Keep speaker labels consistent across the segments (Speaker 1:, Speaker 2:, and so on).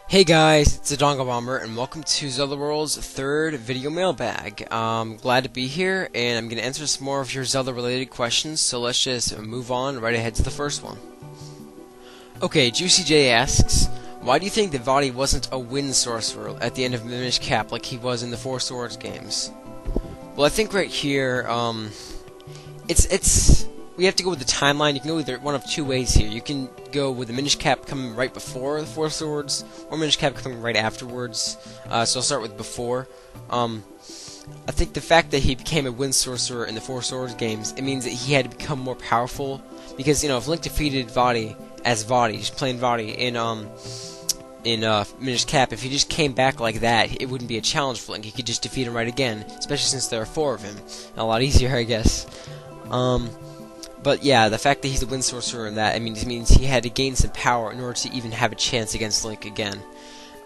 Speaker 1: Hey guys, it's the Dongle Bomber, and welcome to Zelda World's third video mailbag. Glad to be here, and I'm going to answer some more of your Zelda-related questions, so let's just move on right ahead to the first one. Okay, Juicy J asks, why do you think that Vaati wasn't a wind sorcerer at the end of Minish Cap like he was in the Four Swords games? Well, I think right here, we have to go with the timeline. You can go either one of two ways here. You can go with the Minish Cap coming right before the Four Swords, or Minish Cap coming right afterwards. So I'll start with before. I think the fact that he became a Wind Sorcerer in the Four Swords games, it means that he had to become more powerful. Because, you know, if Link defeated Vaati as Vaati, just plain Vaati, in Minish Cap, if he just came back like that, it wouldn't be a challenge for Link. He could just defeat him right again, especially since there are four of him. A lot easier, I guess. But yeah, the fact that he's a Wind Sorcerer in that, I mean, it means he had to gain some power in order to even have a chance against Link again.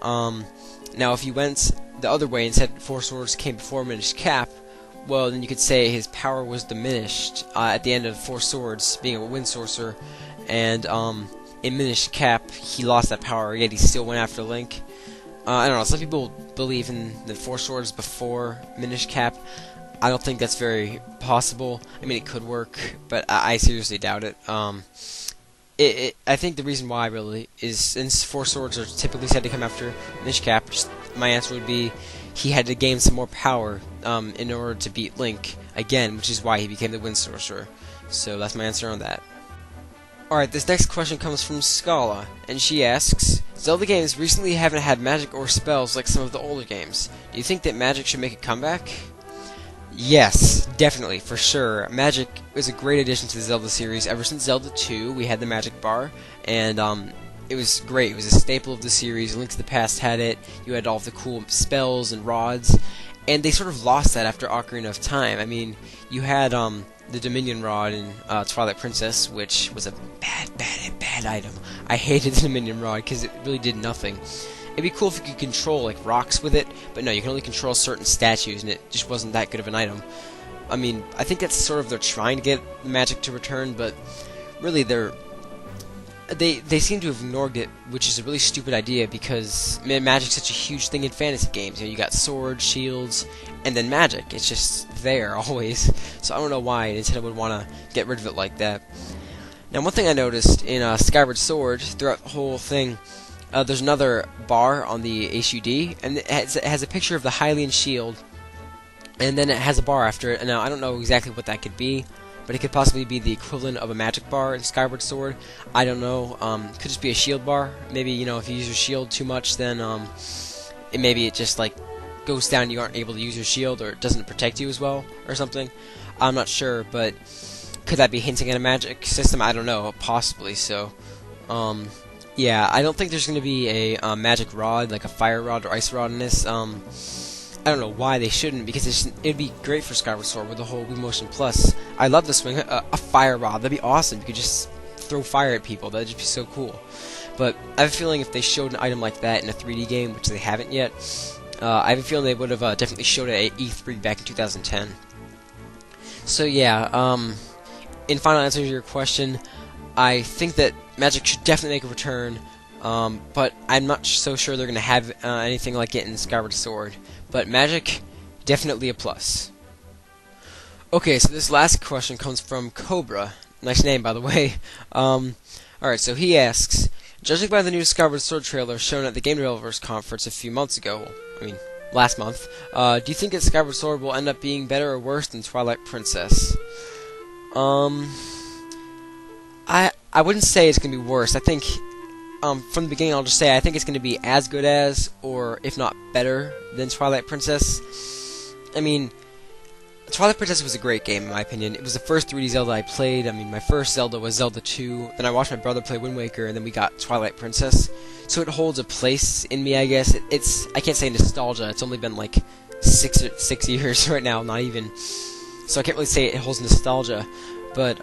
Speaker 1: Now, if you went the other way and said Four Swords came before Minish Cap, well, then you could say his power was diminished at the end of Four Swords, being a Wind Sorcerer, and in Minish Cap, he lost that power, yet he still went after Link. I don't know, some people believe in the Four Swords before Minish Cap. I don't think that's very possible. I mean, it could work, but I seriously doubt it. I think the reason why, really, is since Four Swords are typically said to come after Minish Cap, my answer would be he had to gain some more power in order to beat Link again, which is why he became the Wind Sorcerer. So that's my answer on that. Alright, this next question comes from Scala, and she asks, Zelda games recently haven't had magic or spells like some of the older games. Do you think that magic should make a comeback? Yes, definitely, for sure. Magic is a great addition to the Zelda series. Ever since Zelda 2, we had the Magic Bar, and it was great. It was a staple of the series. Link to the Past had it. You had all of the cool spells and rods, and they sort of lost that after Ocarina of Time. I mean, you had the Dominion Rod in Twilight Princess, which was a bad item. I hated the Dominion Rod because it really did nothing. It'd be cool if you could control, like, rocks with it, but no, you can only control certain statues, and it just wasn't that good of an item. I mean, I think that's sort of they're trying to get magic to return, but really they seem to have ignored it, which is a really stupid idea, because magic's such a huge thing in fantasy games. You know, you got swords, shields, and then magic. It's just there, always. So I don't know why Nintendo would want to get rid of it like that. Now, one thing I noticed in Skyward Sword, throughout the whole thing, there's another bar on the HUD, and it has a picture of the Hylian shield, and then it has a bar after it. And now, I don't know exactly what that could be, but it could possibly be the equivalent of a magic bar in Skyward Sword. I don't know. It could just be a shield bar. Maybe, you know, if you use your shield too much, then maybe it just, like, goes down and you aren't able to use your shield, or it doesn't protect you as well, or something. I'm not sure, but could that be hinting at a magic system? I don't know. Possibly, so, yeah, I don't think there's going to be a magic rod, like a fire rod or ice rod in this. I don't know why they shouldn't, because it'd be great for Skyward Sword with the whole Wii Motion Plus. I love the swing. A fire rod, that'd be awesome. You could just throw fire at people. That'd just be so cool. But I have a feeling if they showed an item like that in a 3D game, which they haven't yet, I have a feeling they would have definitely showed it at E3 back in 2010. So yeah, in final answer to your question, I think that magic should definitely make a return, but I'm not so sure they're going to have anything like it in Skyward Sword. But magic, definitely a plus. Okay, so this last question comes from Cobra. Nice name, by the way. Alright, so he asks, judging by the new Skyward Sword trailer shown at the Game Developers Conference a few months ago, I mean, last month, do you think that Skyward Sword will end up being better or worse than Twilight Princess? I wouldn't say it's going to be worse. I think, from the beginning, I'll just say I think it's going to be as good as, or if not better than Twilight Princess. I mean, Twilight Princess was a great game, in my opinion. It was the first 3D Zelda I played. I mean, my first Zelda was Zelda 2, then I watched my brother play Wind Waker, and then we got Twilight Princess. So it holds a place in me, I guess. I can't say nostalgia. It's only been like six years right now, not even. So I can't really say it holds nostalgia, but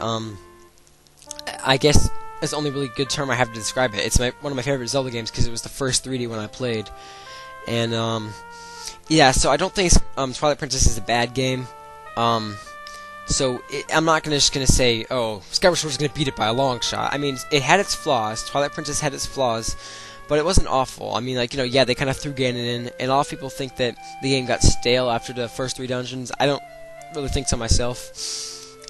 Speaker 1: I guess that's the only really good term I have to describe it. It's one of my favorite Zelda games because it was the first 3D one I played. And, yeah, so I don't think Twilight Princess is a bad game. So I'm not just gonna say, oh, Skyward Sword is gonna beat it by a long shot. I mean, it had its flaws. Twilight Princess had its flaws, but it wasn't awful. I mean, like, yeah, they kind of threw Ganon in, and a lot of people think that the game got stale after the first 3 dungeons. I don't really think so myself.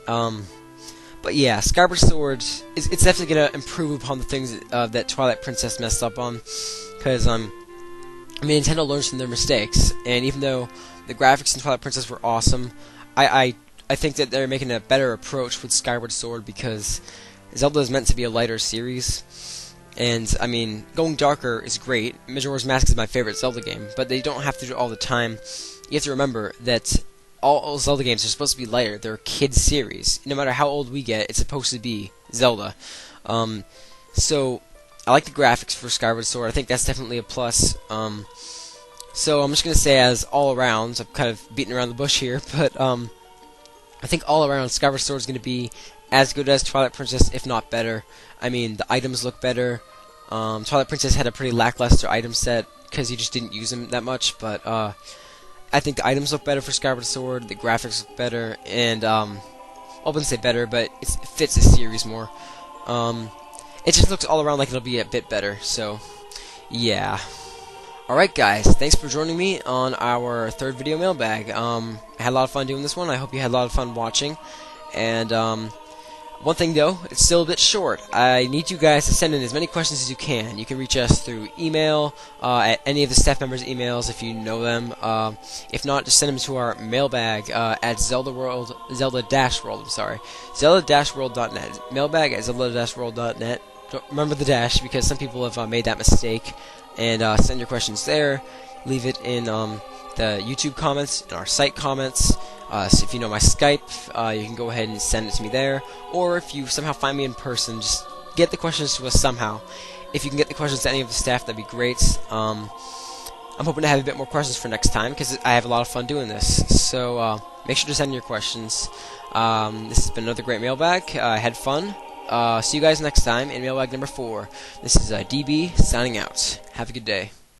Speaker 1: But yeah, Skyward Sword it's definitely gonna improve upon the things that Twilight Princess messed up on, because I mean, Nintendo learns from their mistakes, and even though the graphics in Twilight Princess were awesome, I think that they're making a better approach with Skyward Sword, because Zelda is meant to be a lighter series. And, I mean, going darker is great. Majora's Mask is my favorite Zelda game, but they don't have to do it all the time. You have to remember that all Zelda games are supposed to be lighter. They're a kids series. No matter how old we get, it's supposed to be Zelda. So, I like the graphics for Skyward Sword. I think that's definitely a plus. So, I'm just going to say as all around, I'm kind of beating around the bush here, but I think all around Skyward Sword is going to be as good as Twilight Princess, if not better. I mean, the items look better. Twilight Princess had a pretty lackluster item set because you just didn't use them that much, but I think the items look better for Skyward Sword, the graphics look better, and I wouldn't say better, but it fits the series more. It just looks all around like it'll be a bit better, so yeah. Alright guys, thanks for joining me on our 3rd video mailbag. I had a lot of fun doing this one. I hope you had a lot of fun watching. And one thing though, it's still a bit short. I need you guys to send in as many questions as you can. You can reach us through email, at any of the staff members' emails if you know them. If not, just send them to our mailbag at Zelda-World, I'm sorry, Zelda-World.net. Mailbag at Zelda-World.net. Remember the dash, because some people have made that mistake. And send your questions there. Leave it in the YouTube comments, in our site comments. So if you know my Skype, you can go ahead and send it to me there. Or if you somehow find me in person, just get the questions to us somehow. If you can get the questions to any of the staff, that'd be great. I'm hoping to have a bit more questions for next time, because I have a lot of fun doing this. So make sure to send your questions. This has been another great mailbag. I had fun. See you guys next time in mailbag number 4. This is DB signing out. Have a good day.